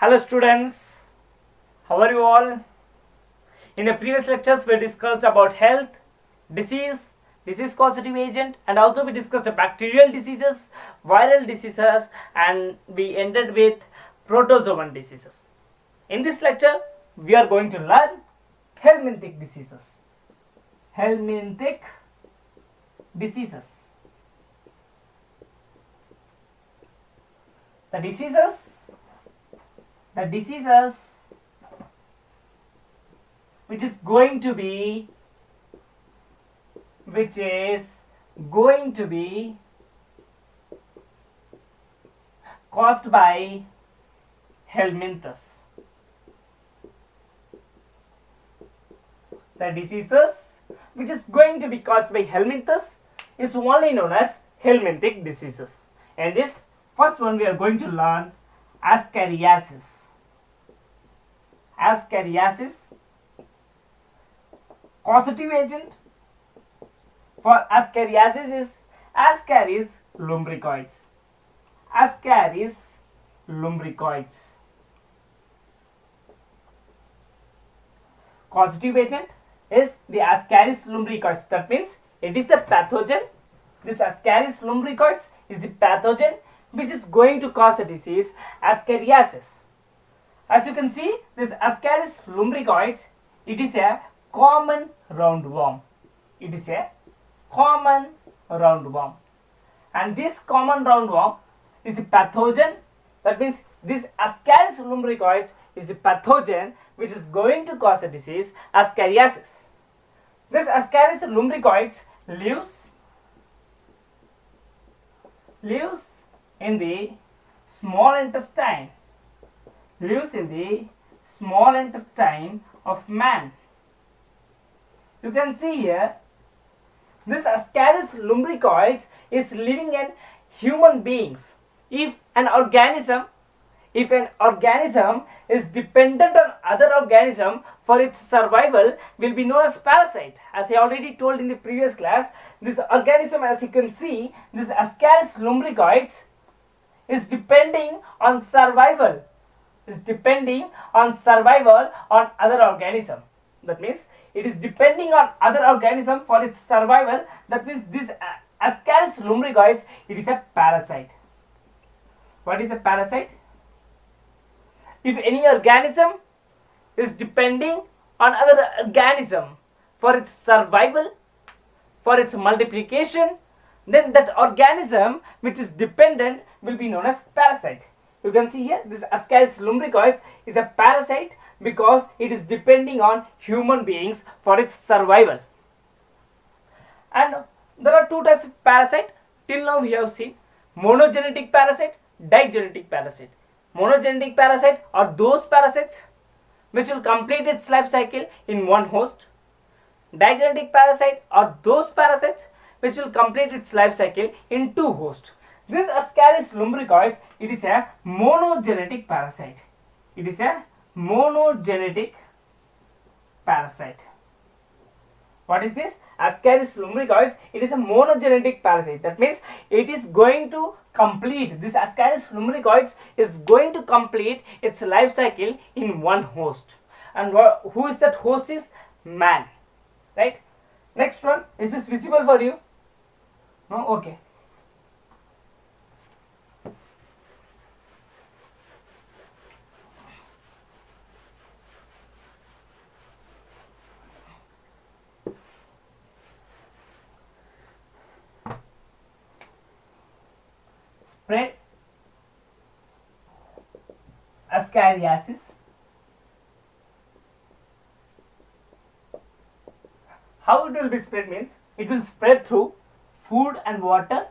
Hello students, how are you all? In the previous lectures we discussed about health, disease causative agent, and also we discussed the bacterial diseases, viral diseases, and we ended with protozoan diseases. In this lecture we are going to learn helminthic diseases. Helminthic diseases. The diseases which is going to be caused by helminths. The diseases which is going to be caused by helminths is only known as helminthic diseases. And this first one we are going to learn ascariasis. Ascariasis. Causative agent for ascariasis is Ascaris lumbricoides. Ascaris lumbricoides. Causative agent is the Ascaris lumbricoides. That means it is the pathogen. This Ascaris lumbricoides is the pathogen which is going to cause a disease, ascariasis. As you can see, this Ascaris lumbricoides, it is a common roundworm. It is a common roundworm. And this common roundworm is the pathogen. That means this Ascaris lumbricoides is the pathogen which is going to cause a disease, ascariasis. This Ascaris lumbricoides lives in the small intestine. Lives in the small intestine of man. You can see here, this Ascaris lumbricoides is living in human beings. If an organism is dependent on other organism for its survival, will be known as parasite. As I already told in the previous class, this organism, as you can see, this Ascaris lumbricoides is depending on survival. On other organism. That means it is depending on other organism for its survival. That means this Ascaris lumbricoides, it is a parasite. What is a parasite? If any organism is depending on other organism for its survival, for its multiplication, then that organism which is dependent will be known as parasite. You can see here, this Ascaris lumbricoides is a parasite because it is depending on human beings for its survival. And there are two types of parasite. Till now we have seen monogenetic parasite, digenetic parasite. Monogenetic parasite are those parasites which will complete its life cycle in one host. Digenetic parasite are those parasites which will complete its life cycle in two hosts. This Ascaris lumbricoides, it is a monogenetic parasite. It is a monogenetic parasite. What is this? Ascaris lumbricoides, it is a monogenetic parasite. That means it is going to complete, this Ascaris lumbricoides is going to complete its life cycle in one host. And who is that host? Is man. Right? Next one, is this visible for you? No? Okay. Spread ascariasis. How it will be spread means it will spread through food and water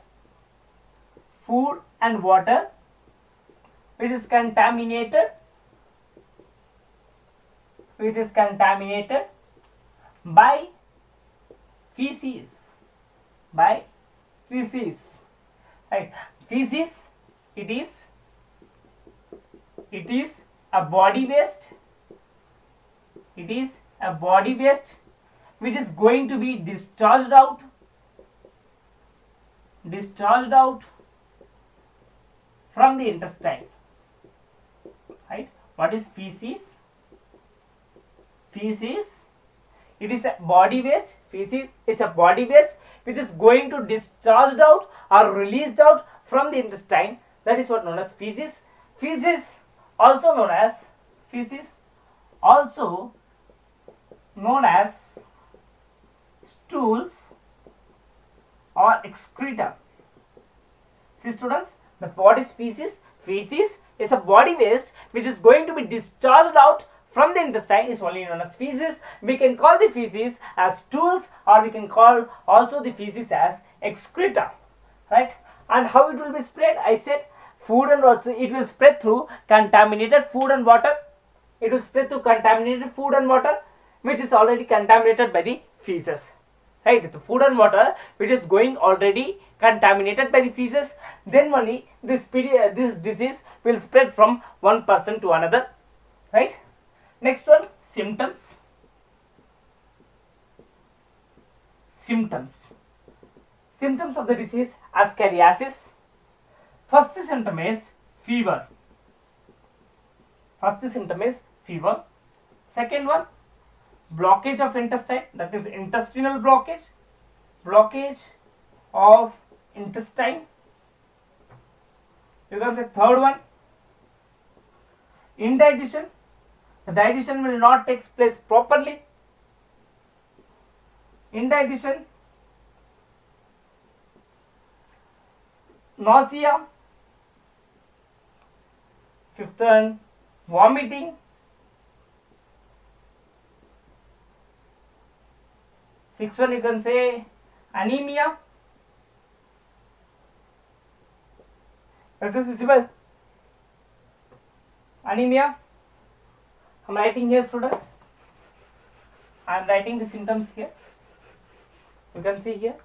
which is contaminated by feces. Right? Feces, it is a body waste. It is a body waste which is going to be discharged out from the intestine, right? What is feces? Feces, it is a body waste. Feces is a body waste which is going to discharged out or released out from the intestine. That is what known as feces. Feces also known as feces, also known as stools or excreta. See students, what is feces? Feces is a body waste which is going to be discharged out from the intestine, is only known as feces. We can call the feces as stools, or we can call also the feces as excreta, right? And how it will be spread? I said food and also it will spread through contaminated food and water. It will spread through contaminated food and water which is already contaminated by the feces, right? The food and water which is going already contaminated by the feces, then only this disease will spread from one person to another, right? Next one, symptoms. Symptoms of the disease ascariasis. First symptom is fever. Second one, blockage of intestine, that is intestinal blockage of intestine. You can say third one, indigestion. The digestion will not take place properly. Indigestion. Nausea. Fifth one, vomiting. Sixth one, you can say anemia. Is this visible? Anemia. I am writing here students. I am writing the symptoms here. You can see here.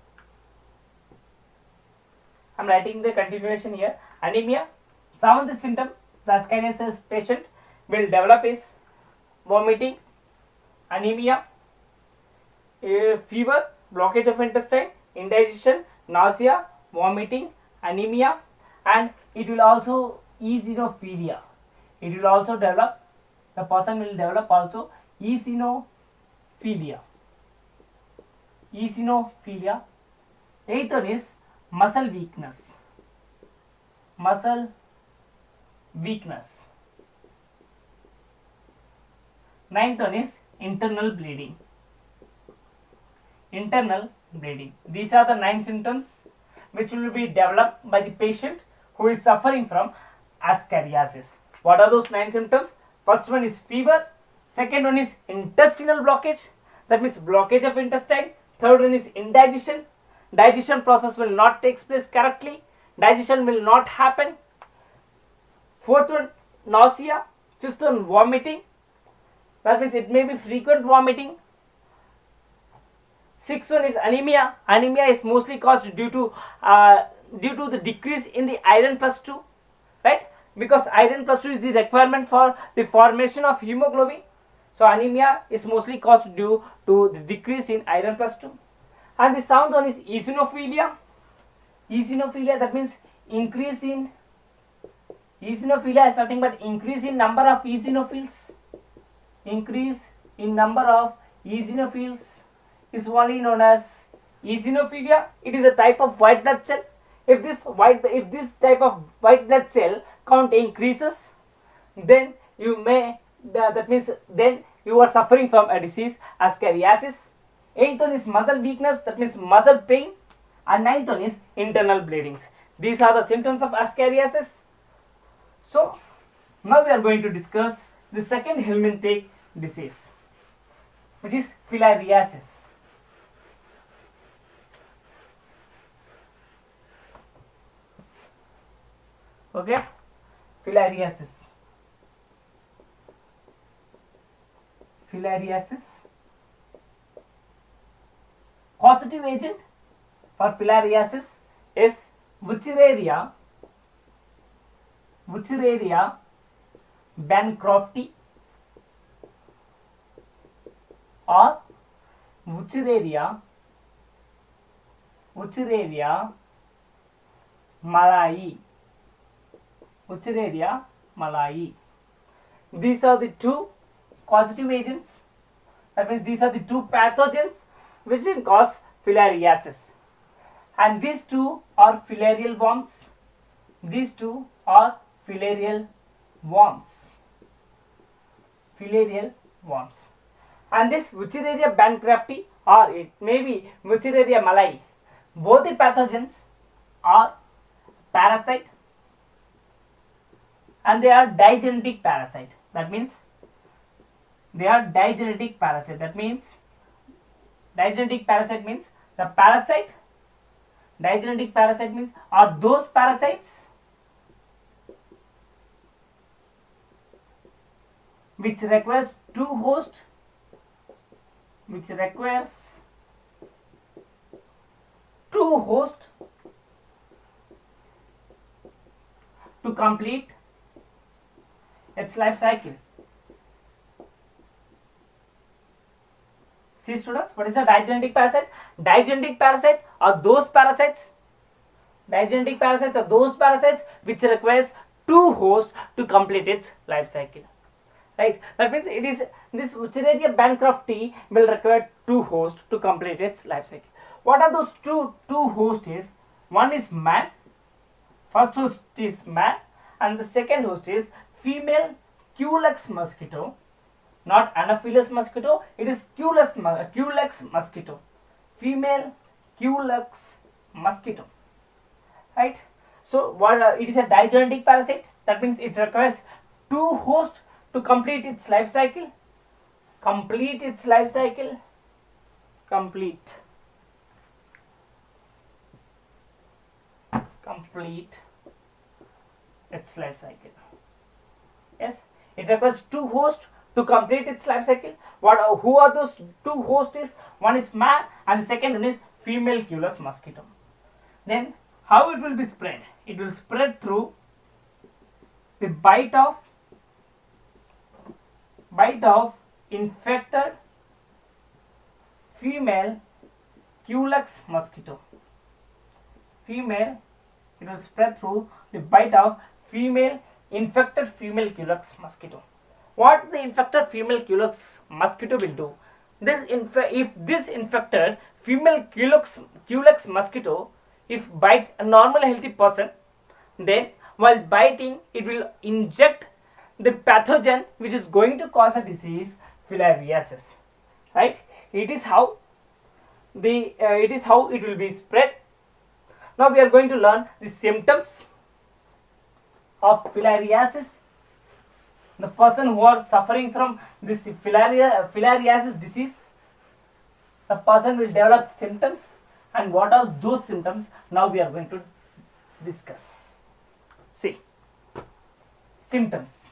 I am writing the continuation here. Anemia. Some of the symptoms the ascariasis patient will develop is vomiting, anemia, fever, blockage of intestine, indigestion, nausea, vomiting, anemia, and it will also eosinophilia. It will also develop, the person will develop also eosinophilia. Eighth one is muscle weakness. Ninth one is internal bleeding. These are the 9 symptoms which will be developed by the patient who is suffering from ascariasis. What are those 9 symptoms? First one is fever. Second one is intestinal blockage, that means blockage of intestine. Third one is indigestion. Digestion process will not take place correctly. Digestion will not happen. Fourth one, nausea. Fifth one, vomiting. That means it may be frequent vomiting. Sixth one is anemia. Anemia is mostly caused due to the decrease in the iron plus 2, right? Because iron plus 2 is the requirement for the formation of hemoglobin. So anemia is mostly caused due to the decrease in iron plus 2. And the seventh one is eosinophilia. That means increase in eosinophilia is nothing but increase in number of eosinophils. Is only known as eosinophilia. It is a type of white blood cell. If this type of white blood cell count increases, then then you are suffering from a disease ascariasis. Eighth one is muscle weakness, that means muscle pain, and ninth one is internal bleedings. These are the symptoms of ascariasis. So now we are going to discuss the second helminthic disease, which is filariasis. Okay, filariasis. Causative agent for filariasis is Wuchereria bancrofti or Wuchereria malayi. these are the two causative agents. That means these are the two pathogens which can cause filariasis. And these two are filarial worms. These two are filarial worms. Filarial worms. And this Wuchereria bancrofti, or it may be Wuchereria malai, both the pathogens are parasite and they are digenetic parasite. That means they are digenetic parasite. That means digenetic parasite means the parasite, digenetic parasite means are those parasites which requires two hosts, which requires two hosts to complete its life cycle. See students, what is a digenetic parasite? Digenetic parasite are those parasites, digenetic parasites are those parasites which requires two hosts to complete its life cycle. Right? That means it is this Wuchereria bancrofti will require two hosts to complete its life cycle. What are those two hosts is? One is man, first host is man, and the second host is female Culex mosquito, not Anopheles mosquito, it is Culex mosquito, female Culex mosquito. Right? So what it is a digenetic parasite, that means it requires two hosts to complete its life cycle, complete its life cycle, complete its life cycle. Yes, it requires two hosts to complete its life cycle. Who are those two hosts is? One is man and the second one is female Culex mosquito. Then how it will be spread? It will spread through the bite of infected female Culex mosquito. Female, it will spread through the bite of infected female Culex mosquito. What the infected female Culex mosquito will do? If this infected female Culex mosquito, if bites a normal healthy person, then while biting it will inject the pathogen which is going to cause a disease, filariasis. Right? It is how it will be spread. Now we are going to learn the symptoms of filariasis. The person who are suffering from this filariasis disease, the person will develop symptoms, and what are those symptoms? Now we are going to discuss. See, symptoms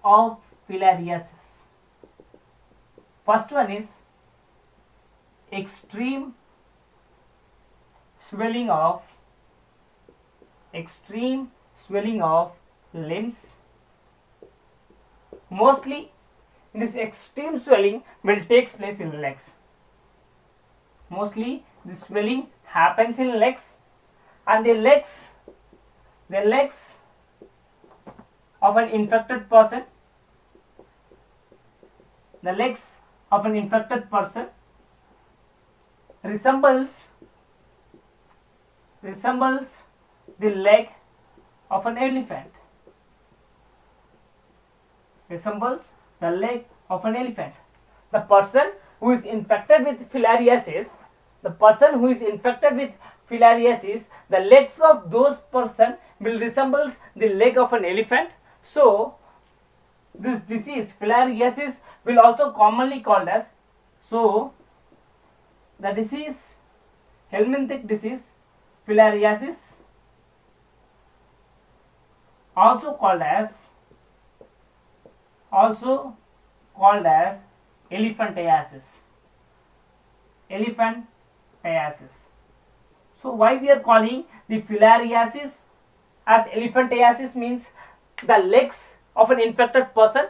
of filariasis. First one is extreme swelling of limbs. Mostly this extreme swelling will take place in legs. Mostly the swelling happens in legs, and the legs of an infected person, resembles the leg of an elephant. Resembles the leg of an elephant. The person who is infected with filariasis, the legs of those person will resemble the leg of an elephant. So this disease, filariasis, will also commonly called as, so the disease, helminthic disease, filariasis, also called as elephantiasis. So why we are calling the filariasis as elephantiasis means the legs of an infected person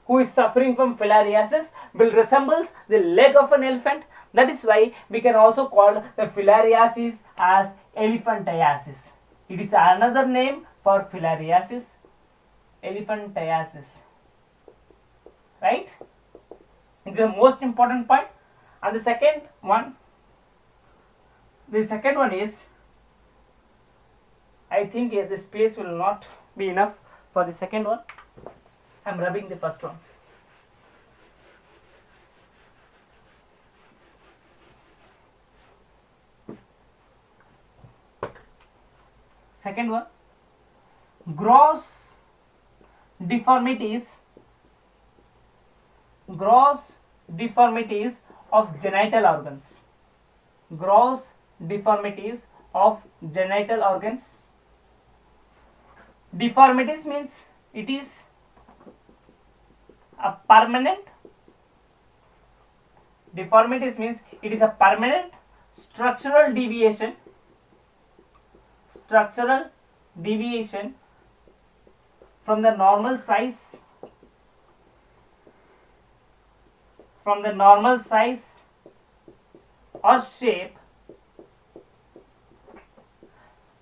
who is suffering from filariasis will resemble the leg of an elephant. That is why we can also call the filariasis as elephantiasis. It is another name for filariasis. elephantiasis, right? It is the most important point. And the second one is, I think the space will not be enough for the second one. I am rubbing the first one. Second one, gross deformities of genital organs. Gross deformities of genital organs. Deformities means it is a permanent. Deformities means it is a permanent structural deviation from the normal size or shape.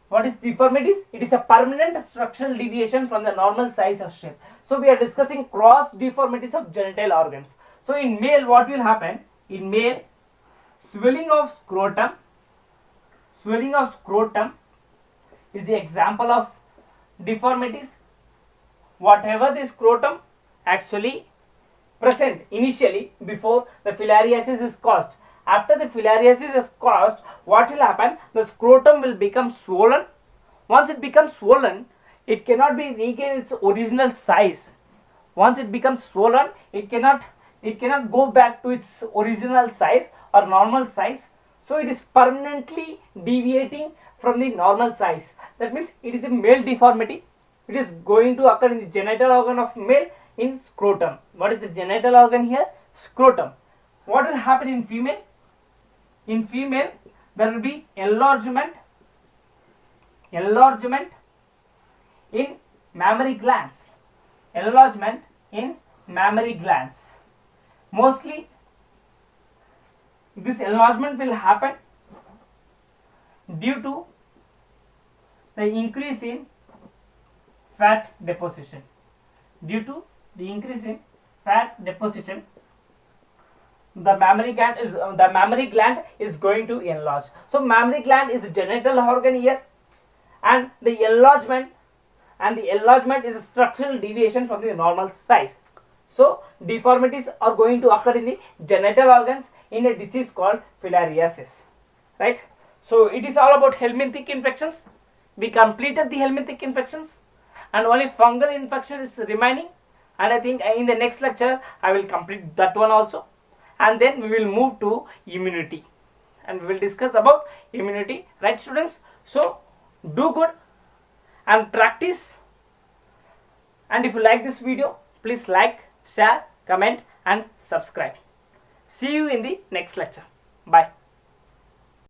What is deformities? It is a permanent structural deviation from the normal size or shape. So we are discussing cross deformities of genital organs. So in male, what will happen? In male, swelling of scrotum is the example of deformities. Whatever the scrotum actually present initially before the filariasis is caused. After the filariasis is caused, what will happen? The scrotum will become swollen. Once it becomes swollen, it cannot be regain its original size. Once it becomes swollen, it cannot go back to its original size or normal size. So it is permanently deviating from the normal size. That means it is a male deformity. It is going to occur in the genital organ of male in scrotum. What is the genital organ here? Scrotum. What will happen in female? In female, there will be enlargement in mammary glands. Enlargement in mammary glands. Mostly, this enlargement will happen due to the increase in fat deposition. Due to the increase in fat deposition, the mammary gland is going to enlarge. So mammary gland is a genital organ here, and the enlargement is a structural deviation from the normal size. So deformities are going to occur in the genital organs in a disease called filariasis, right? So it is all about helminthic infections. We completed the helminthic infections, and only fungal infection is remaining, and I think in the next lecture I will complete that one also, and then we will move to immunity, and we will discuss about immunity, right students? So do good and practice, and if you like this video, please like, share, comment and subscribe. See you in the next lecture. Bye.